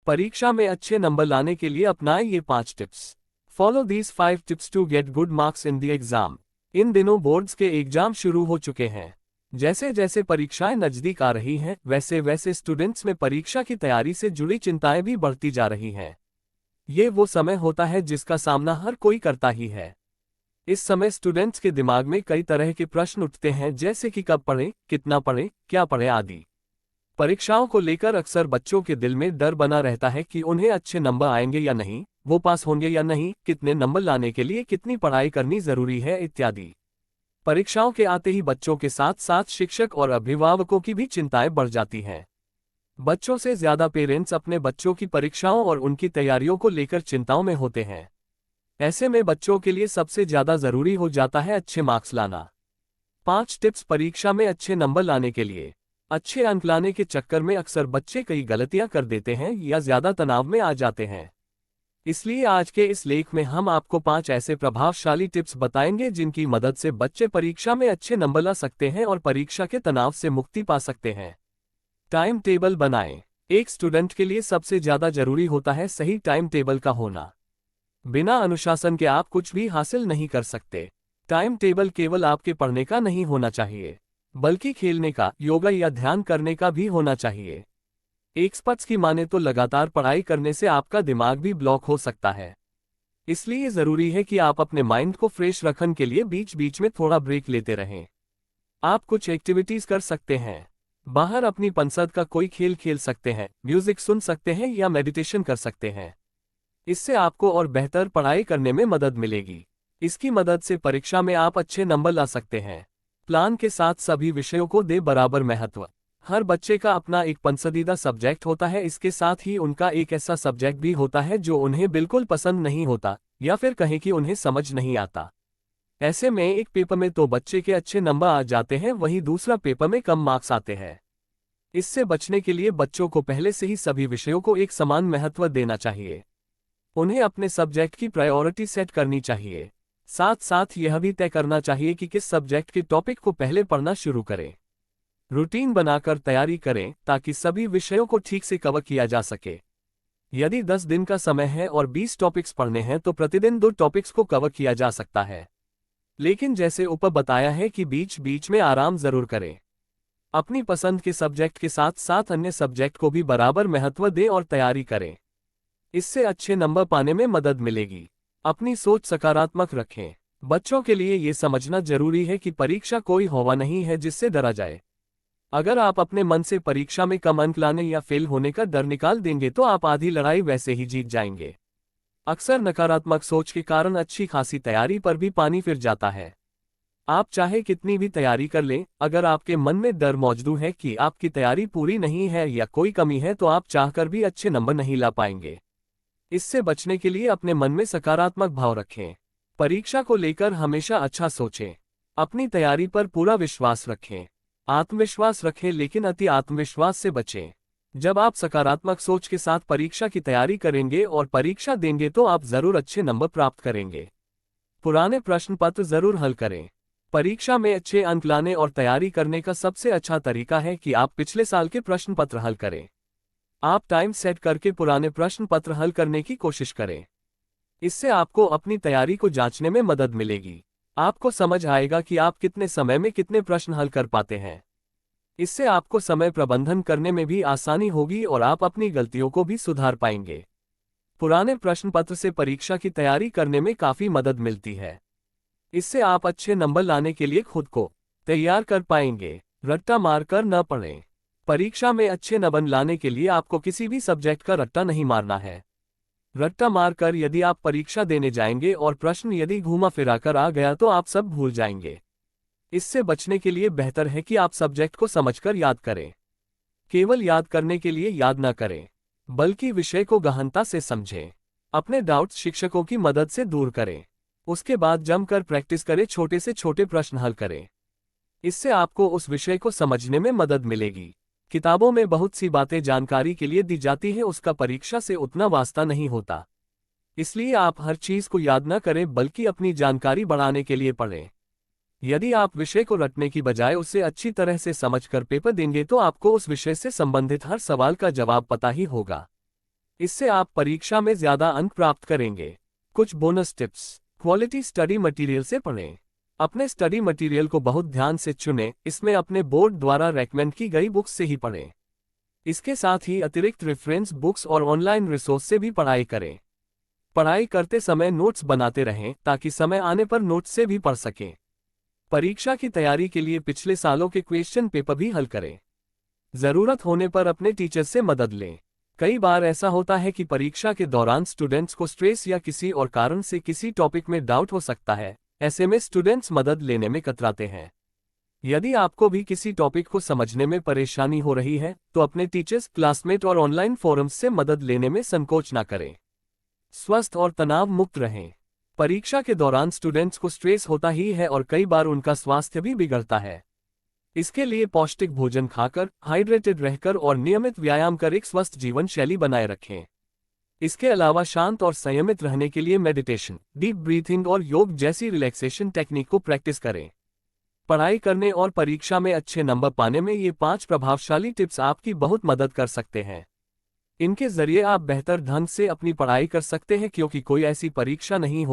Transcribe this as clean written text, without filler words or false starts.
परीक्षा में अच्छे नंबर लाने के लिए अपनाएं ये 5 tips. Follow these 5 tips to get good marks in the exam. इन दिनों बोर्ड्स के एग्जाम शुरू हो चुके हैं। जैसे जैसे परीक्षाएं नजदीक आ रही हैं, वैसे वैसे स्टूडेंट्स में परीक्षा की तैयारी से जुड़ी चिंताएं भी बढ़ती जा रही हैं। ये वो समय होता है जिसका सामना हर कोई करता ही है। इस समय स्टूडेंट्स के दिमाग में कई तरह के प्रश्न उठते हैं, जैसे कि कब पढ़ें, कितना पढ़ें, क्या पढ़ें आदि। परीक्षाओं को लेकर अक्सर बच्चों के दिल में डर बना रहता है कि उन्हें अच्छे नंबर आएंगे या नहीं, वो पास होंगे या नहीं, कितने नंबर लाने के लिए कितनी पढ़ाई करनी जरूरी है इत्यादि। परीक्षाओं के आते ही बच्चों के साथ साथ शिक्षक और अभिभावकों की भी चिंताएं बढ़ जाती हैं। बच्चों से ज्यादा पेरेंट्स अपने बच्चों की परीक्षाओं और उनकी तैयारियों को लेकर चिंताओं में होते हैं। ऐसे में बच्चों के लिए सबसे ज्यादा जरूरी हो जाता है अच्छे मार्क्स लाना। 5 टिप्स परीक्षा में अच्छे नंबर लाने के लिए। अच्छे अंक लाने के चक्कर में अक्सर बच्चे कई गलतियां कर देते हैं या ज्यादा तनाव में आ जाते हैं। इसलिए आज के इस लेख में हम आपको 5 ऐसे प्रभावशाली टिप्स बताएंगे जिनकी मदद से बच्चे परीक्षा में अच्छे नंबर ला सकते हैं और परीक्षा के तनाव से मुक्ति पा सकते हैं। टाइम टेबल बनाएं। एक स्टूडेंट के लिए सबसे ज्यादा जरूरी होता है सही टाइम टेबल का होना। बिना अनुशासन के आप कुछ भी हासिल नहीं कर सकते। टाइम टेबल केवल आपके पढ़ने का नहीं होना चाहिए, बल्कि खेलने का, योगा या ध्यान करने का भी होना चाहिए। एक्सपर्ट्स की माने तो लगातार पढ़ाई करने से आपका दिमाग भी ब्लॉक हो सकता है। इसलिए जरूरी है कि आप अपने माइंड को फ्रेश रखने के लिए बीच बीच में थोड़ा ब्रेक लेते रहें। आप कुछ एक्टिविटीज कर सकते हैं। बाहर अपनी पसंद का कोई खेल खेल सकते हैं, म्यूजिक सुन सकते हैं या मेडिटेशन कर सकते हैं। इससे आपको और बेहतर पढ़ाई करने में मदद मिलेगी। इसकी मदद से परीक्षा में आप अच्छे नंबर ला सकते हैं। प्लान के साथ सभी विषयों को दे बराबर महत्व। हर बच्चे का अपना एक पसंदीदा सब्जेक्ट होता है, इसके साथ ही उनका एक ऐसा सब्जेक्ट भी होता है जो उन्हें बिल्कुल पसंद नहीं होता या फिर कहें कि उन्हें समझ नहीं आता। ऐसे में एक पेपर में तो बच्चे के अच्छे नंबर आ जाते हैं, वहीं दूसरा पेपर में कम मार्क्स आते हैं। इससे बचने के लिए बच्चों को पहले से ही सभी विषयों को एक समान महत्व देना चाहिए। उन्हें अपने सब्जेक्ट की प्रायोरिटी सेट करनी चाहिए। साथ साथ यह भी तय करना चाहिए कि किस सब्जेक्ट के टॉपिक को पहले पढ़ना शुरू करें। रूटीन बनाकर तैयारी करें ताकि सभी विषयों को ठीक से कवर किया जा सके। यदि 10 दिन का समय है और 20 टॉपिक्स पढ़ने हैं तो प्रतिदिन 2 टॉपिक्स को कवर किया जा सकता है। लेकिन जैसे ऊपर बताया है कि बीच बीच में आराम जरूर करें। अपनी पसंद के सब्जेक्ट के साथ साथ अन्य सब्जेक्ट को भी बराबर महत्व दें और तैयारी करें। इससे अच्छे नंबर पाने में मदद मिलेगी। अपनी सोच सकारात्मक रखें। बच्चों के लिए ये समझना जरूरी है कि परीक्षा कोई हवा नहीं है जिससे डरा जाए। अगर आप अपने मन से परीक्षा में कम अंक लाने या फेल होने का डर निकाल देंगे तो आप आधी लड़ाई वैसे ही जीत जाएंगे। अक्सर नकारात्मक सोच के कारण अच्छी खासी तैयारी पर भी पानी फिर जाता है। आप चाहे कितनी भी तैयारी कर लें, अगर आपके मन में डर मौजूद है कि आपकी तैयारी पूरी नहीं है या कोई कमी है तो आप चाहकर भी अच्छे नंबर नहीं ला पाएंगे। इससे बचने के लिए अपने मन में सकारात्मक भाव रखें। परीक्षा को लेकर हमेशा अच्छा सोचें। अपनी तैयारी पर पूरा विश्वास रखें। आत्मविश्वास रखें, लेकिन अति आत्मविश्वास से बचें। जब आप सकारात्मक सोच के साथ परीक्षा की तैयारी करेंगे और परीक्षा देंगे तो आप जरूर अच्छे नंबर प्राप्त करेंगे। पुराने प्रश्न पत्र जरूर हल करें। परीक्षा में अच्छे अंक लाने और तैयारी करने का सबसे अच्छा तरीका है कि आप पिछले साल के प्रश्न पत्र हल करें। आप टाइम सेट करके पुराने प्रश्न पत्र हल करने की कोशिश करें। इससे आपको अपनी तैयारी को जांचने में मदद मिलेगी। आपको समझ आएगा कि आप कितने समय में कितने प्रश्न हल कर पाते हैं। इससे आपको समय प्रबंधन करने में भी आसानी होगी और आप अपनी गलतियों को भी सुधार पाएंगे। पुराने प्रश्न पत्र से परीक्षा की तैयारी करने में काफी मदद मिलती है। इससे आप अच्छे नंबर लाने के लिए खुद को तैयार कर पाएंगे। रट्टा मारकर न पढ़ें। परीक्षा में अच्छे नंबर लाने के लिए आपको किसी भी सब्जेक्ट का रट्टा नहीं मारना है। रट्टा मारकर यदि आप परीक्षा देने जाएंगे और प्रश्न यदि घूमा फिरा कर आ गया तो आप सब भूल जाएंगे। इससे बचने के लिए बेहतर है कि आप सब्जेक्ट को समझकर याद करें। केवल याद करने के लिए याद न करें, बल्कि विषय को गहनता से समझें। अपने डाउट्स शिक्षकों की मदद से दूर करें। उसके बाद जमकर प्रैक्टिस करें, छोटे से छोटे प्रश्न हल करें। इससे आपको उस विषय को समझने में मदद मिलेगी। किताबों में बहुत सी बातें जानकारी के लिए दी जाती हैं, उसका परीक्षा से उतना वास्ता नहीं होता। इसलिए आप हर चीज को याद न करें बल्कि अपनी जानकारी बढ़ाने के लिए पढ़ें। यदि आप विषय को रटने की बजाय उसे अच्छी तरह से समझकर पेपर देंगे तो आपको उस विषय से संबंधित हर सवाल का जवाब पता ही होगा। इससे आप परीक्षा में ज्यादा अंक प्राप्त करेंगे। कुछ bonus tips. Quality study material से पढ़ें। अपने स्टडी मटेरियल को बहुत ध्यान से चुनें, इसमें अपने बोर्ड द्वारा रेकमेंड की गई बुक्स से ही पढ़ें। इसके साथ ही अतिरिक्त रेफरेंस बुक्स और ऑनलाइन रिसोर्स से भी पढ़ाई करें। पढ़ाई करते समय नोट्स बनाते रहें ताकि समय आने पर नोट्स से भी पढ़ सकें। परीक्षा की तैयारी के लिए पिछले सालों के क्वेश्चन पेपर भी हल करें। जरूरत होने पर अपने टीचर से मदद लें। कई बार ऐसा होता है कि परीक्षा के दौरान स्टूडेंट्स को स्ट्रेस या किसी और कारण से किसी टॉपिक में डाउट हो सकता है। ऐसे में स्टूडेंट्स मदद लेने में कतराते हैं। यदि आपको भी किसी टॉपिक को समझने में परेशानी हो रही है तो अपने टीचर्स, क्लासमेट और ऑनलाइन फोरम्स से मदद लेने में संकोच न करें। स्वस्थ और तनाव मुक्त रहें। परीक्षा के दौरान स्टूडेंट्स को स्ट्रेस होता ही है और कई बार उनका स्वास्थ्य भी बिगड़ता है। इसके लिए पौष्टिक भोजन खाकर, हाइड्रेटेड रहकर और नियमित व्यायाम कर एक स्वस्थ जीवन शैली बनाए रखें। इसके अलावा शांत और संयमित रहने के लिए मेडिटेशन, डीप ब्रीथिंग और योग जैसी रिलैक्सेशन टेक्निक को प्रैक्टिस करें। पढ़ाई करने और परीक्षा में अच्छे नंबर पाने में ये 5 प्रभावशाली टिप्स आपकी बहुत मदद कर सकते हैं। इनके जरिए आप बेहतर ढंग से अपनी पढ़ाई कर सकते हैं, क्योंकि कोई ऐसी परीक्षा नहीं होती